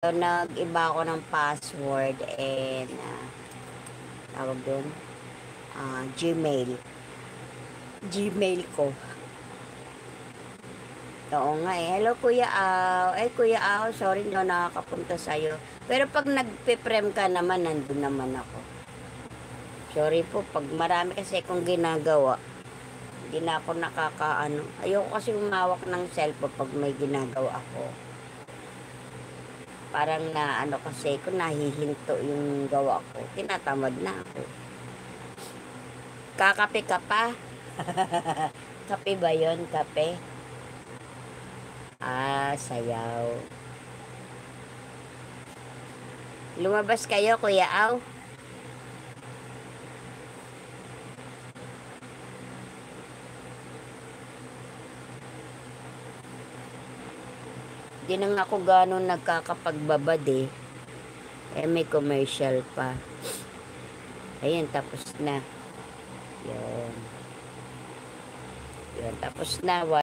So, nag-iba ako ng password and tawag doon, Gmail. Gmail ko. Oo nga eh. Hello Kuya Au. Kuya Au, sorry no nakakapunta sa'yo. Pero pag nagpe-prem ka naman, nandun naman ako. Sorry po, pag marami kasi akong ginagawa, hindi na ako nakakaano. Ayoko kasi umawak ng cellphone pag may ginagawa ako. Parang na ano kasi ko, nahihinto yung gawa ko. Tinatamad na ako. Kakape ka pa? Kape ba yun? Kape? Sayaw. Lumabas kayo, Kuya Au? Di na nga ako gano'n nagkakapagbabad eh. May commercial pa. Ayun, tapos na. Yun. Yun, tapos na.